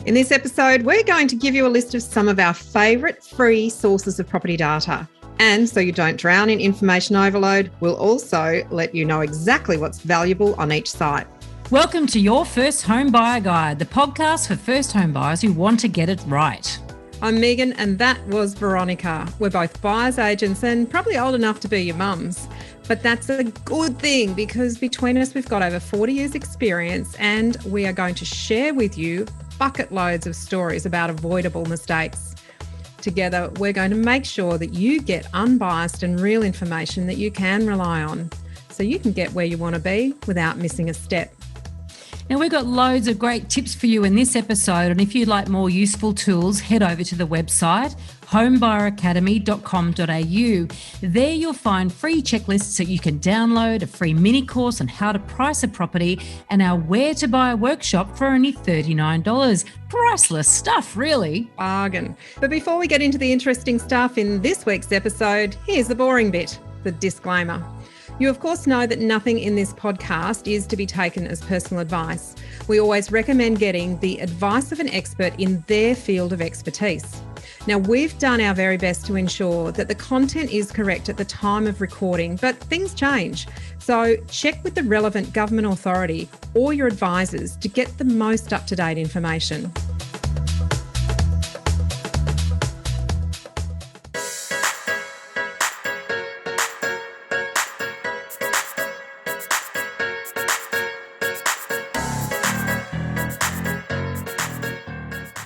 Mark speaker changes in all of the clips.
Speaker 1: In this episode, we're going to give you a list of some of our favourite free sources of property data. And so you don't drown in information overload, we'll also let you know exactly what's valuable on each site.
Speaker 2: Welcome to Your First Home Buyer Guide, the podcast for first home buyers who want to get it right.
Speaker 1: I'm Megan and that was Veronica. We're both buyers agents and probably old enough to be your mums. But that's a good thing because between us, we've got over 40 years experience and we are going to share with you bucket loads of stories about avoidable mistakes. Together, we're going to make sure that you get unbiased and real information that you can rely on so you can get where you want to be without missing a step.
Speaker 2: Now, we've got loads of great tips for you in this episode, and if you'd like more useful tools, head over to the website homebuyeracademy.com.au. There you'll find free checklists that you can download, a free mini course on how to price a property, and our Where to Buy workshop for only $39. Priceless stuff, really.
Speaker 1: Bargain. But before we get into the interesting stuff in this week's episode, here's the boring bit, the disclaimer. You, of course, know that nothing in this podcast is to be taken as personal advice. We always recommend getting the advice of an expert in their field of expertise. Now, we've done our very best to ensure that the content is correct at the time of recording, but things change. So check with the relevant government authority or your advisors to get the most up-to-date information.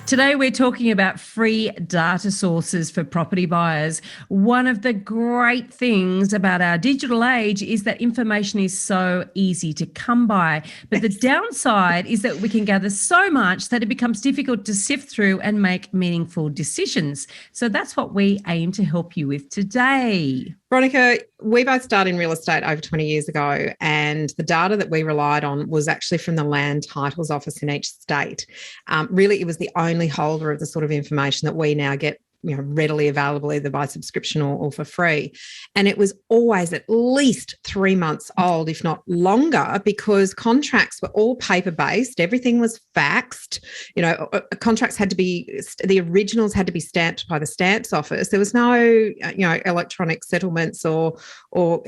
Speaker 2: Today, we're talking about free data sources for property buyers. One of the great things about our digital age is that information is so easy to come by. But the downside is that we can gather so much that it becomes difficult to sift through and make meaningful decisions. So that's what we aim to help you with today.
Speaker 1: Veronica, we both started in real estate over 20 years ago, and the data that we relied on was actually from the Land Titles Office in each state. Really, it was the only holder of the sort of information that we now get readily available either by subscription or for free. And it was always at least 3 months old, if not longer, because contracts were all paper-based. Everything was faxed. Contracts had to be, the originals had to be stamped by the stamps office. There was no, electronic settlements or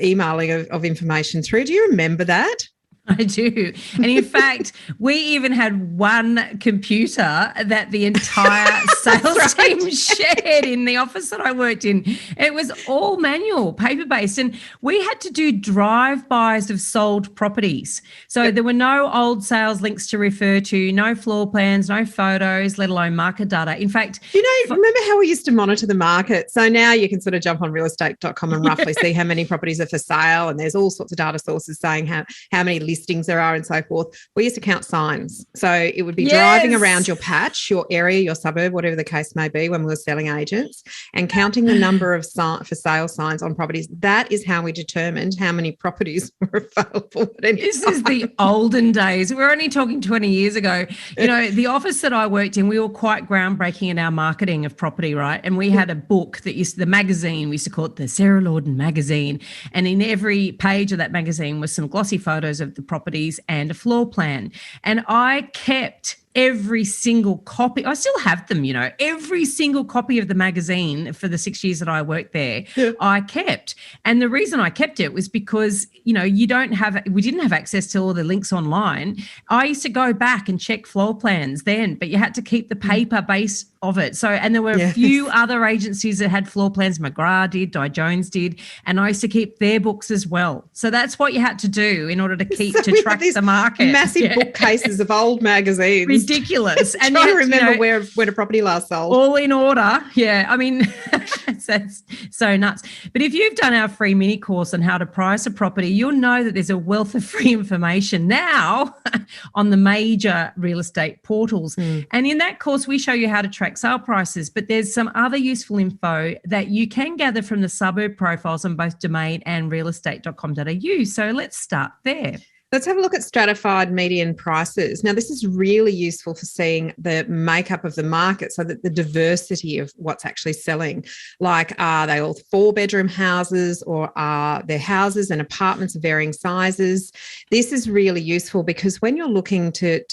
Speaker 1: emailing of information through. Do you remember that?
Speaker 2: I do. And in fact, we even had one computer that the entire sales team shared in the office that I worked in. It was all manual, paper-based, and we had to do drive-bys of sold properties. So there were no old sales links to refer to, no floor plans, no photos, let alone market data. In fact,
Speaker 1: remember how we used to monitor the market? So now you can sort of jump on realestate.com and roughly see how many properties are for sale, and there's all sorts of data sources saying how many listings there are and so forth. We used to count signs. So it would be driving around your patch, your area, your suburb, whatever the case may be when we were selling agents, and counting the number of for sale signs on properties. That is how we determined how many properties were available at any
Speaker 2: This
Speaker 1: time.
Speaker 2: is the olden days. We're only talking 20 years ago. The office that I worked in, we were quite groundbreaking in our marketing of property, right? And we had a book that the magazine, we used to call it the Sarah Lorden magazine. And in every page of that magazine was some glossy photos of the properties and a floor plan. And I kept every single copy. I still have them, every single copy of the magazine for the 6 years that I worked there, I kept. And the reason I kept it was because, we didn't have access to all the links online. I used to go back and check floor plans then, but you had to keep the paper base of it. So, and there were a few other agencies that had floor plans. McGrath did, Di Jones did, and I used to keep their books as well. So that's what you had to do in order to track the market.
Speaker 1: Massive bookcases of old magazines.
Speaker 2: Ridiculous.
Speaker 1: And trying to remember when a property last sold.
Speaker 2: All in order. Yeah. I mean, that's so nuts. But if you've done our free mini course on how to price a property, you'll know that there's a wealth of free information now on the major real estate portals. And in that course, we show you how to track sale prices, but there's some other useful info that you can gather from the suburb profiles on both Domain and realestate.com.au. So let's start there.
Speaker 1: Let's have a look at stratified median prices. Now, this is really useful for seeing the makeup of the market so that the diversity of what's actually selling, like are they all 4-bedroom houses or are there houses and apartments of varying sizes? This is really useful because when you're looking to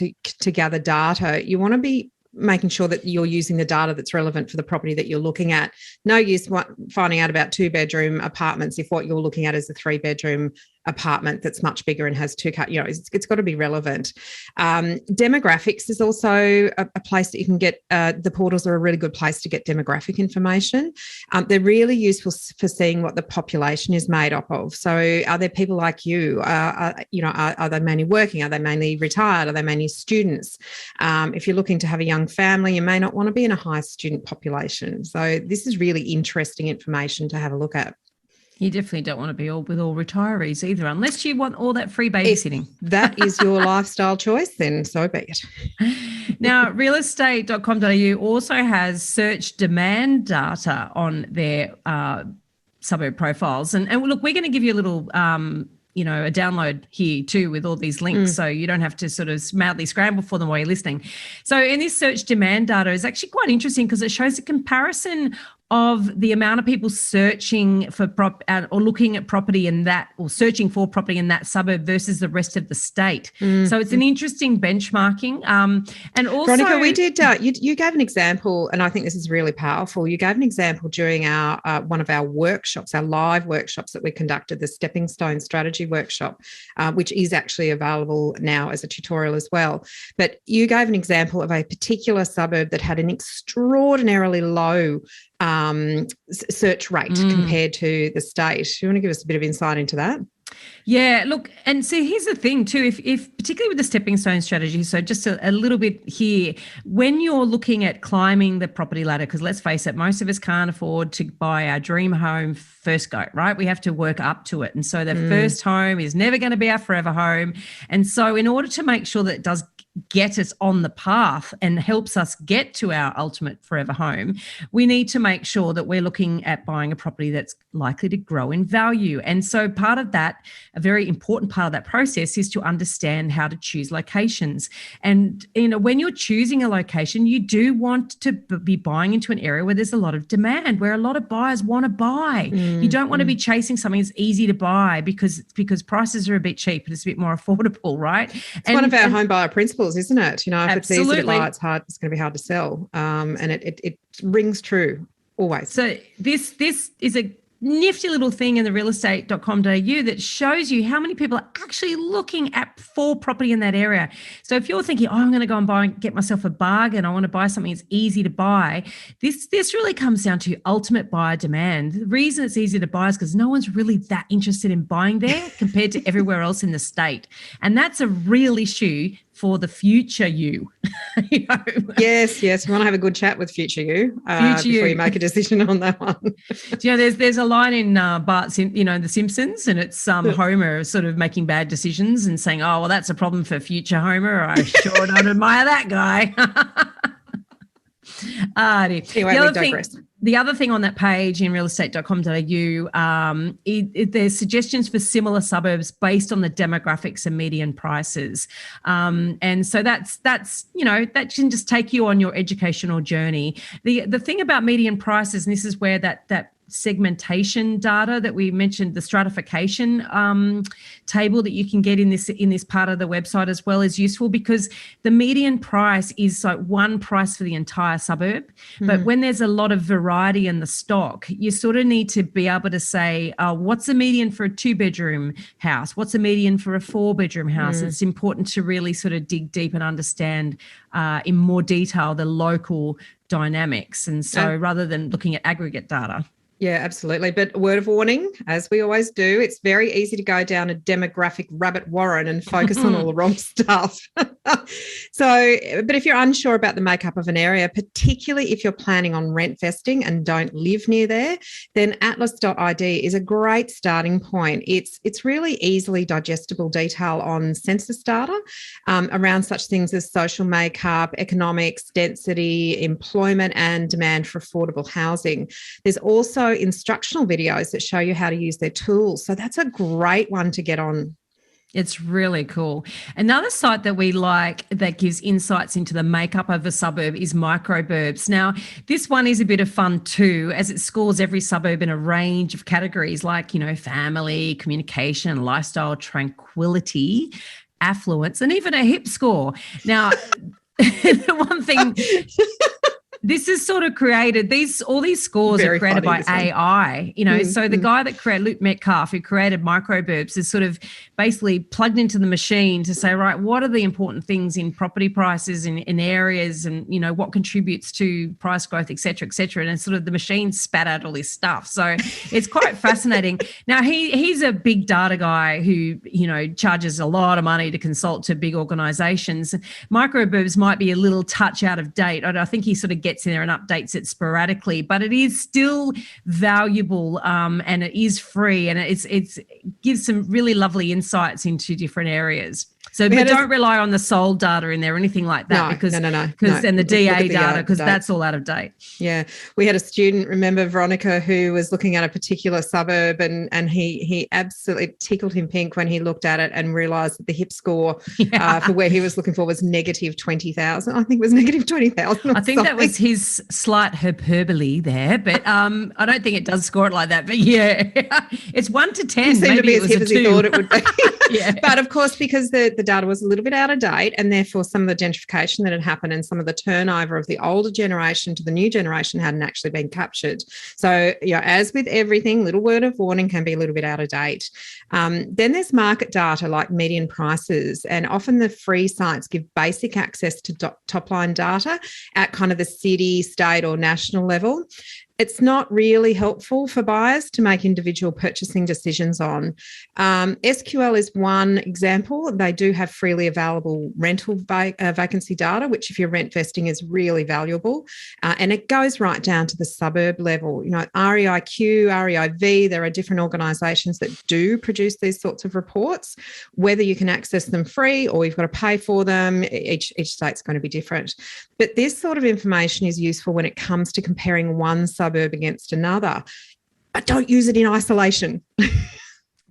Speaker 1: gather data, you want to be making sure that you're using the data that's relevant for the property that you're looking at. No use finding out about 2-bedroom apartments if what you're looking at is a 3-bedroom apartment that's much bigger and has 2 car. It's got to be relevant. Demographics is also a place that you can get. The portals are a really good place to get demographic information. They're really useful for seeing what the population is made up of. So, are there people like you? Are they mainly working? Are they mainly retired? Are they mainly students? If you're looking to have a young family, you may not want to be in a high student population. So, this is really interesting information to have a look at.
Speaker 2: You definitely don't want to be with all retirees either, unless you want all that free babysitting.
Speaker 1: If that is your lifestyle choice, then so be it.
Speaker 2: Now, realestate.com.au also has search demand data on their suburb profiles. And look, we're going to give you a little a download here too with all these links, so you don't have to sort of madly scramble for them while you're listening. So in this search demand data is actually quite interesting because it shows a comparison of the amount of people searching for or looking at property in that, or searching for property in that suburb versus the rest of the state. So it's an interesting benchmarking. And also,
Speaker 1: Veronica, we did. You gave an example, and I think this is really powerful. You gave an example during our one of our workshops, our live workshops that we conducted, the Stepping Stone Strategy Workshop, which is actually available now as a tutorial as well. But you gave an example of a particular suburb that had an extraordinarily low search rate compared to the state. Do you want to give us a bit of insight into that?
Speaker 2: Yeah, look, and see, here's the thing too, if particularly with the stepping stone strategy, so just a little bit here, when you're looking at climbing the property ladder, because let's face it, most of us can't afford to buy our dream home first go, right? We have to work up to it. And so the first home is never going to be our forever home. And so in order to make sure that it does get us on the path and helps us get to our ultimate forever home, we need to make sure that we're looking at buying a property that's likely to grow in value. And so part of that, a very important part of that process, is to understand how to choose locations. And when you're choosing a location, you do want to be buying into an area where there's a lot of demand, where a lot of buyers want to buy. You don't want to be chasing something that's easy to buy because prices are a bit cheap and it's a bit more affordable, right?
Speaker 1: It's one of our home buyer principles, isn't it? If
Speaker 2: absolutely.
Speaker 1: It's easy to buy, it's going to be hard to sell. And it rings true always.
Speaker 2: So this is a nifty little thing in the realestate.com.au that shows you how many people are actually looking at for property in that area. So if you're thinking, I'm going to go and buy and get myself a bargain, I want to buy something that's easy to buy, this really comes down to ultimate buyer demand. The reason it's easy to buy is because no one's really that interested in buying there compared to everywhere else in the state. And that's a real issue for the future you.
Speaker 1: Yes. We want to have a good chat with future you before you make a decision on that one.
Speaker 2: There's a line in Bart's, The Simpsons, and it's Homer sort of making bad decisions and saying, "Oh, well, that's a problem for future Homer. I sure don't admire that guy." Anyway,
Speaker 1: we digress.
Speaker 2: The other thing on that page in realestate.com.au, there's suggestions for similar suburbs based on the demographics and median prices. And so that's that can just take you on your educational journey. The thing about median prices, and this is where that segmentation data that we mentioned, the stratification table that you can get in this part of the website as well, is useful, because the median price is like one price for the entire suburb. But when there's a lot of variety in the stock, you sort of need to be able to say, what's the median for a 2-bedroom house? What's the median for a 4-bedroom house? It's important to really sort of dig deep and understand in more detail the local dynamics. And so rather than looking at aggregate data.
Speaker 1: Yeah, absolutely. But a word of warning, as we always do, it's very easy to go down a demographic rabbit warren and focus on all the wrong stuff. But if you're unsure about the makeup of an area, particularly if you're planning on rent vesting and don't live near there, then atlas.id is a great starting point. It's really easily digestible detail on census data around such things as social makeup, economics, density, employment, and demand for affordable housing. There's also instructional videos that show you how to use their tools. So that's a great one to get on.
Speaker 2: It's really cool. Another site that we like that gives insights into the makeup of a suburb is Microburbs. Now, this one is a bit of fun too, as it scores every suburb in a range of categories like, family, communication, lifestyle, tranquility, affluence, and even a HIP score. Now, The one thing this is sort of created, all these scores
Speaker 1: Very
Speaker 2: are created
Speaker 1: funny,
Speaker 2: by AI, so the guy that created, Luke Metcalf, who created Microburbs, is sort of basically plugged into the machine to say, right, what are the important things in property prices in areas, and what contributes to price growth, et cetera, et cetera. And sort of the machine spat out all this stuff. So it's quite fascinating. Now he's a big data guy who, charges a lot of money to consult to big organizations. Microburbs might be a little touch out of date. I think he sort of gets in there and updates it sporadically, but it is still valuable, and it is free, and it gives some really lovely insights into different areas. So, but don't rely on the sold data in there or anything like that, because and the DA data, because that's all out of date.
Speaker 1: Yeah, we had a student, remember Veronica, who was looking at a particular suburb, and he absolutely tickled him pink when he looked at it and realised that the HIP score for where he was looking for was negative 20,000. I think it was negative 20,000.
Speaker 2: I think that was his slight hyperbole there, but I don't think it does score it like that. But yeah, it's 1 to 10.
Speaker 1: He seemed to be as hip as he thought it would be.
Speaker 2: Yeah.
Speaker 1: But of course, because the data was a little bit out of date, and therefore some of the gentrification that had happened and some of the turnover of the older generation to the new generation hadn't actually been captured. So, as with everything, little word of warning, can be a little bit out of date. Then there's market data like median prices, and often the free sites give basic access to top-line data at kind of the city, state or national level. It's not really helpful for buyers to make individual purchasing decisions on. SQL is one example. They do have freely available rental vacancy data, which if you're rent vesting is really valuable. And it goes right down to the suburb level. REIQ, REIV, there are different organisations that do produce these sorts of reports. Whether you can access them free or you've got to pay for them, each state's going to be different. But this sort of information is useful when it comes to comparing one suburb against another, but don't use it in isolation.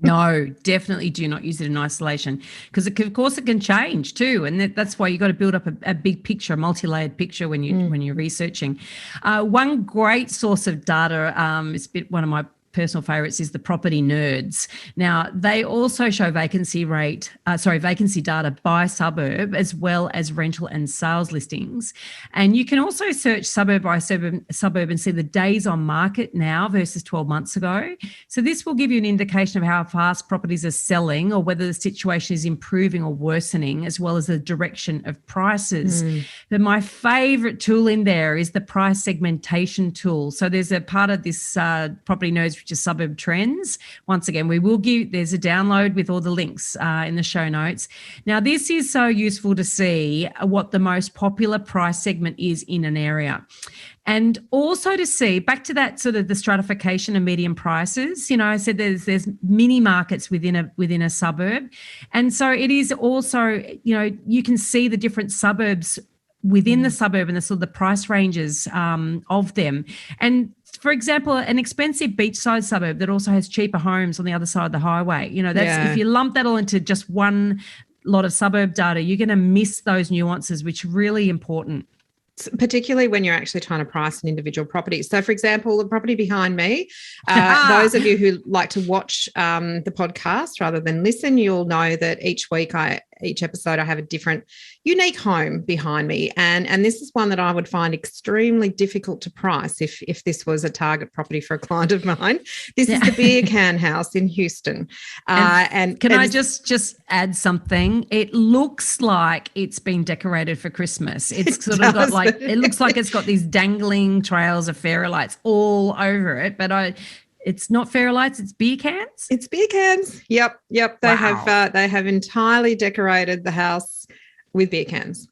Speaker 2: No, definitely do not use it in isolation, because of course it can change too, and that's why you got to build up a big picture, a multi-layered picture when you're researching. One great source of data, it's one of my personal favourites, is the Property Nerds. Now, they also show vacancy data by suburb, as well as rental and sales listings. And you can also search suburb by suburb and see the days on market now versus 12 months ago. So this will give you an indication of how fast properties are selling, or whether the situation is improving or worsening, as well as the direction of prices. But my favourite tool in there is the price segmentation tool. So there's a part of this Property Nerds, which is Suburb Trends. Once again, there's a download with all the links in the show notes. Now, this is so useful to see what the most popular price segment is in an area. And also to see, back to that sort of the stratification of median prices, I said there's mini markets within a suburb. And so it is also, you can see the different suburbs within the suburb and the sort of the price ranges of them. And for example, an expensive beachside suburb that also has cheaper homes on the other side of the highway, if you lump that all into just one lot of suburb data, you're going to miss those nuances, which are really important.
Speaker 1: Particularly when you're actually trying to price an individual property. So, for example, the property behind me, those of you who like to watch the podcast rather than listen, you'll know that each episode I have a different unique home behind me, and this is one that I would find extremely difficult to price if this was a target property for a client of mine. This is the Beer Can House in Houston.
Speaker 2: And I just add something? It looks like it's been decorated for Christmas. It's sort of got it looks like it's got these dangling trails of fairy lights all over it, but it's not fairy lights, it's beer cans?
Speaker 1: It's beer cans. Yep. They have entirely decorated the house with beer cans.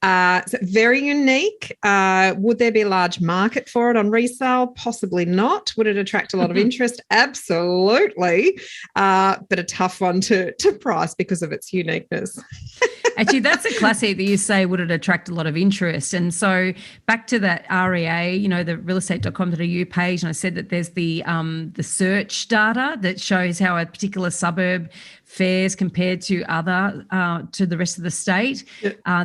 Speaker 1: So very unique. Would there be a large market for it on resale? Possibly not. Would it attract a lot of interest? Absolutely. But a tough one to price because of its uniqueness.
Speaker 2: Actually, that's a classic that you say, would it attract a lot of interest? And so back to that REA, the realestate.com.au page, and I said that there's the search data that shows how a particular suburb fares compared to to the rest of the state. Yeah.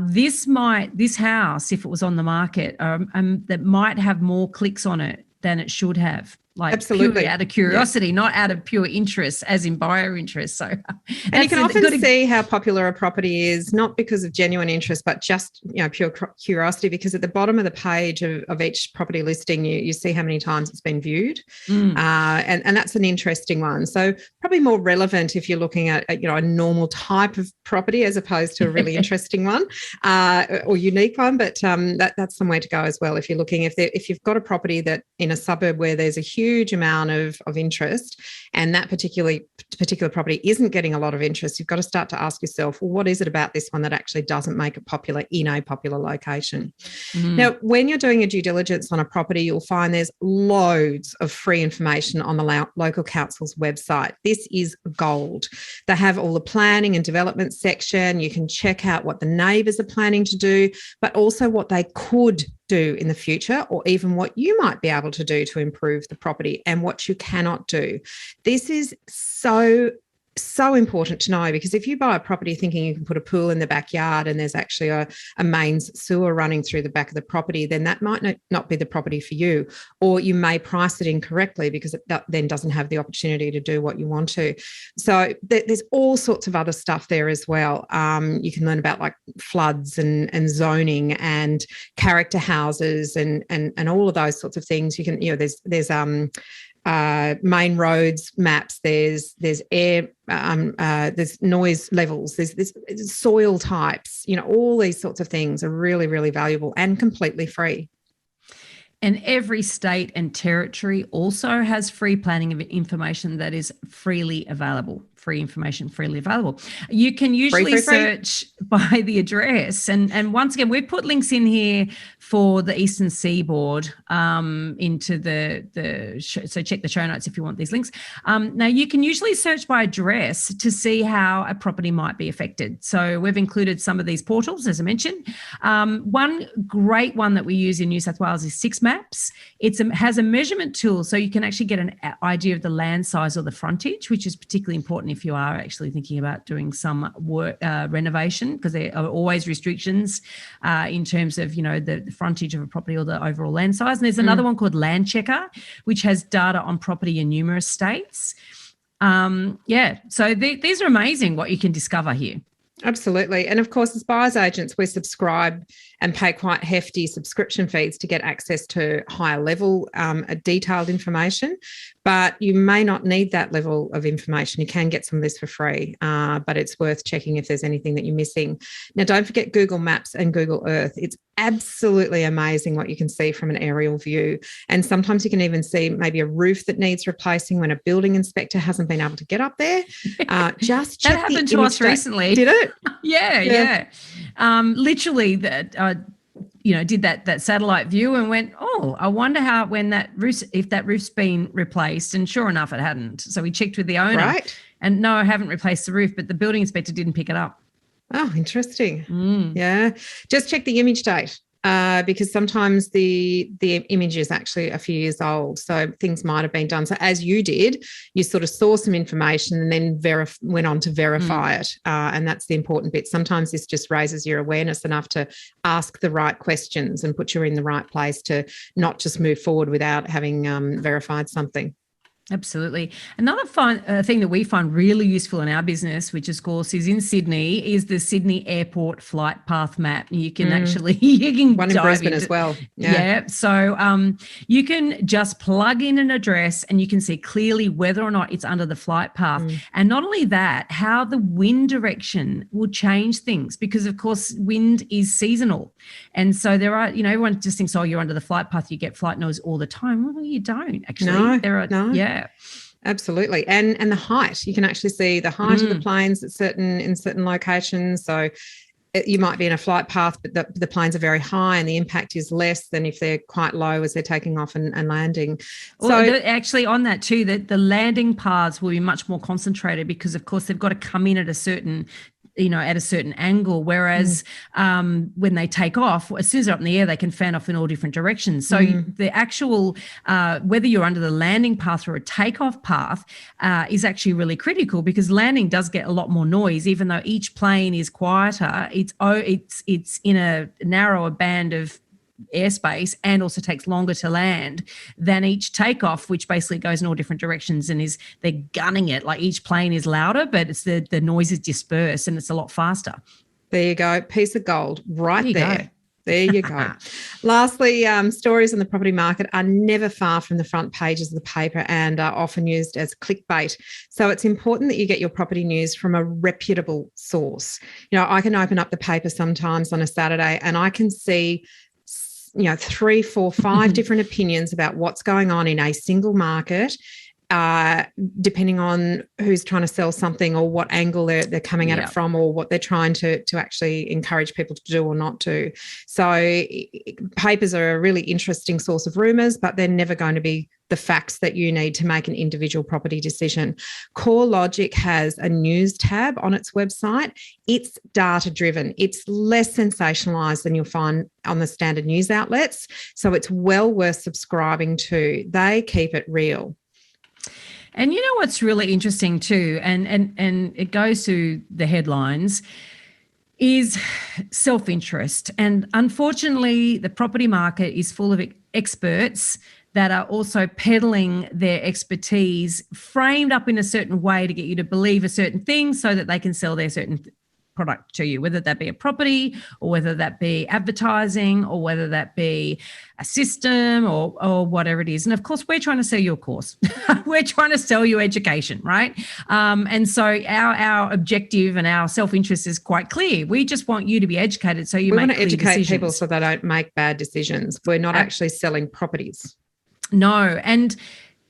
Speaker 2: This house, if it was on the market, that might have more clicks on it than it should have. like
Speaker 1: Absolutely.
Speaker 2: purely out of curiosity, not out of pure interest, as in buyer interest. So,
Speaker 1: and you can often see how popular a property is, not because of genuine interest, but just pure curiosity. Because at the bottom of the page of each property listing, you see how many times it's been viewed, and that's an interesting one. So probably more relevant if you're looking at a normal type of property as opposed to a really interesting one or unique one. But that's somewhere to go as well if you're looking if you've got a property that in a suburb where there's a huge amount of interest and that particular property isn't getting a lot of interest, you've got to start to ask yourself, well, what is it about this one that actually doesn't make it popular in a popular location? Now, when you're doing a due diligence on a property, you'll find there's loads of free information on the local council's website. This is gold. They have all the planning and development section. You can check out what the neighbours are planning to do, but also what they could do in the future, or even what you might be able to do to improve the property and what you cannot do. This is so important to know, because if you buy a property thinking you can put a pool in the backyard and there's actually a mains sewer running through the back of the property, then that might not be the property for you, or you may price it incorrectly because it then doesn't have the opportunity to do what you want to. So there's all sorts of other stuff there as well. You can learn about like floods and zoning and character houses and all of those sorts of things. You can, there's main roads maps, there's air, there's noise levels, there's soil types, all these sorts of things are really, really valuable and completely free.
Speaker 2: And every state and territory also has free planning of information that is freely available. Free information freely available. You can usually search by the address. And once again, we've put links in here for the Eastern Seaboard into so check the show notes if you want these links. Now, you can usually search by address to see how a property might be affected. So we've included some of these portals, as I mentioned. One great one that we use in New South Wales is Six Maps. It has a measurement tool, so you can actually get an idea of the land size or the frontage, which is particularly important if you are actually thinking about doing some work renovation, because there are always restrictions in terms of the frontage of a property or the overall land size. And there's another one called Land Checker, which has data on property in numerous states. So these are amazing what you can discover here.
Speaker 1: Absolutely. And of course, as buyer's agents, we subscribe and pay quite hefty subscription fees to get access to higher level detailed information. But you may not need that level of information. You can get some of this for free, but it's worth checking if there's anything that you're missing. Now, don't forget Google Maps and Google Earth. It's absolutely amazing what you can see from an aerial view. And sometimes you can even see maybe a roof that needs replacing when a building inspector hasn't been able to get up there. Just check.
Speaker 2: That happened to us recently.
Speaker 1: Did it?
Speaker 2: Yeah. Literally that. Did that satellite view and went, oh, I wonder if that roof's been replaced. And sure enough, it hadn't. So we checked with the owner.
Speaker 1: Right.
Speaker 2: And no, I haven't replaced the roof, but the building inspector didn't pick it up.
Speaker 1: Oh, interesting. Yeah. Just check the image date. Because sometimes the image is actually a few years old, so things might have been done. So as you did, you sort of saw some information and then went on to verify it, and that's the important bit. Sometimes this just raises your awareness enough to ask the right questions and put you in the right place to not just move forward without having verified something.
Speaker 2: Absolutely. Another thing that we find really useful in our business, which of course is in Sydney, is the Sydney Airport Flight Path Map. You can actually
Speaker 1: one in Brisbane as well.
Speaker 2: Yeah. So you can just plug in an address and you can see clearly whether or not it's under the flight path. And not only that, how the wind direction will change things, because of course wind is seasonal. And so there are, everyone just thinks, oh, you're under the flight path, you get flight noise all the time. Well, you don't actually.
Speaker 1: No.
Speaker 2: Yeah.
Speaker 1: Absolutely. And the height, you can actually see the height of the planes in certain locations. So you might be in a flight path, but the planes are very high and the impact is less than if they're quite low as they're taking off and landing.
Speaker 2: So actually on that too, that the landing paths will be much more concentrated, because of course they've got to come in at a certain angle, whereas when they take off, as soon as they're up in the air, they can fan off in all different directions. So the actual, whether you're under the landing path or a takeoff path is actually really critical, because landing does get a lot more noise, even though each plane is quieter. It's in a narrower band of airspace and also takes longer to land than each takeoff, which basically goes in all different directions and they're gunning it. Like each plane is louder, but it's the noise is dispersed and it's a lot faster.
Speaker 1: There you go. Piece of gold right there. There you go. Lastly, stories in the property market are never far from the front pages of the paper and are often used as clickbait. So it's important that you get your property news from a reputable source. I can open up the paper sometimes on a Saturday and I can see 3, 4, 5 different opinions about what's going on in a single market, depending on who's trying to sell something or what angle they're coming at it from, or what they're trying to actually encourage people to do or not do. So papers are a really interesting source of rumours, but they're never going to be the facts that you need to make an individual property decision. CoreLogic has a news tab on its website. It's data-driven. It's less sensationalised than you'll find on the standard news outlets. So it's well worth subscribing to. They keep it real.
Speaker 2: And you know what's really interesting too, and it goes to the headlines, is self-interest. And unfortunately, the property market is full of experts that are also peddling their expertise framed up in a certain way to get you to believe a certain thing so that they can sell their certain product to you, whether that be a property or whether that be advertising or whether that be a system or whatever it is. And of course, we're trying to sell you a course. We're trying to sell you education, right? And so our objective and our self-interest is quite clear. We just want you to be educated so you make clear decisions. We want to educate
Speaker 1: people so they don't make bad decisions. We're not actually selling properties.
Speaker 2: No, and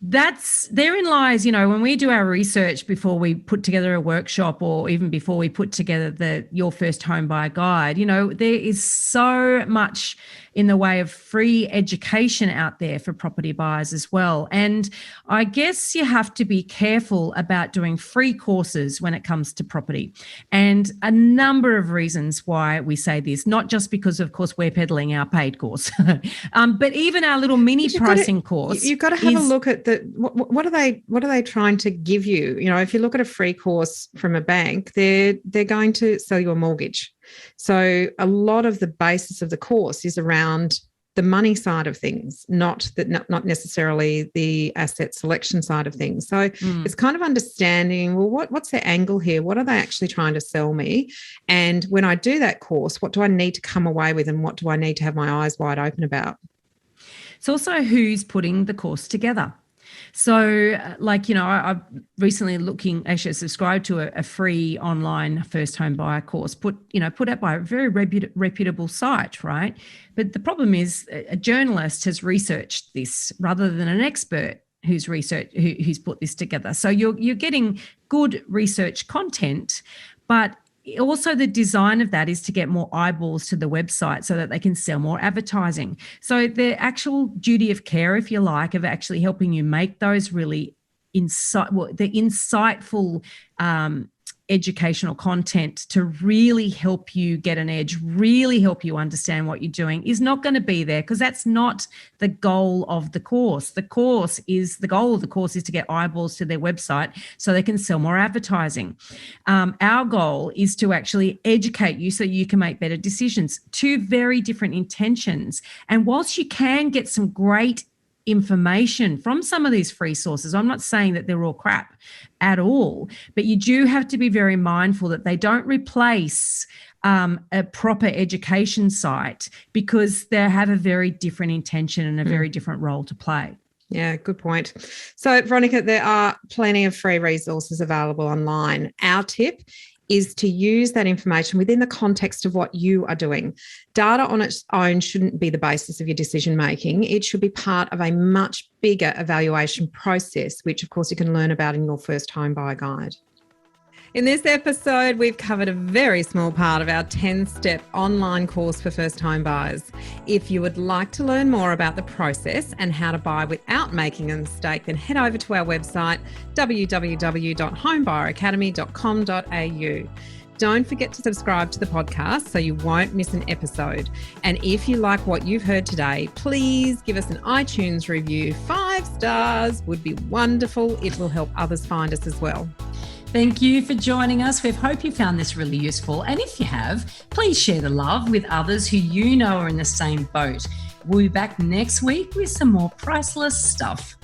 Speaker 2: therein lies, when we do our research before we put together a workshop or even before we put together Your First Home Buyer Guide, there is so much in the way of free education out there for property buyers as well. And I guess you have to be careful about doing free courses when it comes to property. And a number of reasons why we say this, not just because, of course, we're peddling our paid course, but even our little mini pricing course.
Speaker 1: You've got to have a look at what are they trying to give you? If you look at a free course from a bank, they're going to sell you a mortgage. So a lot of the basis of the course is around the money side of things, not necessarily the asset selection side of things. So it's kind of understanding, well, what's their angle here? What are they actually trying to sell me? And when I do that course, what do I need to come away with and what do I need to have my eyes wide open about?
Speaker 2: It's also who's putting the course together. So I've recently actually subscribed to a free online first home buyer course put out by a very reputable site, right? But the problem is a journalist has researched this rather than an expert who's put this together. So you're getting good research content, but also the design of that is to get more eyeballs to the website so that they can sell more advertising. So the actual duty of care, if you like, of actually helping you make those really insightful educational content to really help you get an edge, really help you understand what you're doing is not going to be there, because that's not the goal of the course. The goal of the course is to get eyeballs to their website so they can sell more advertising. Our goal is to actually educate you so you can make better decisions. Two very different intentions. And whilst you can get some great information from some of these free sources, I'm not saying that they're all crap at all, but you do have to be very mindful that they don't replace a proper education site, because they have a very different intention and a very different role to play.
Speaker 1: Yeah, good point. So, Veronica, there are plenty of free resources available online. Our tip is to use that information within the context of what you are doing. Data on its own shouldn't be the basis of your decision-making. It should be part of a much bigger evaluation process, which, of course, you can learn about in Your First Home Buyer Guide. In this episode, we've covered a very small part of our 10-step online course for first home buyers. If you would like to learn more about the process and how to buy without making a mistake, then head over to our website, www.homebuyeracademy.com.au. Don't forget to subscribe to the podcast so you won't miss an episode. And if you like what you've heard today, please give us an iTunes review. 5 stars would be wonderful. It will help others find us as well.
Speaker 3: Thank you for joining us. We hope you found this really useful. And if you have, please share the love with others who you know are in the same boat. We'll be back next week with some more priceless stuff.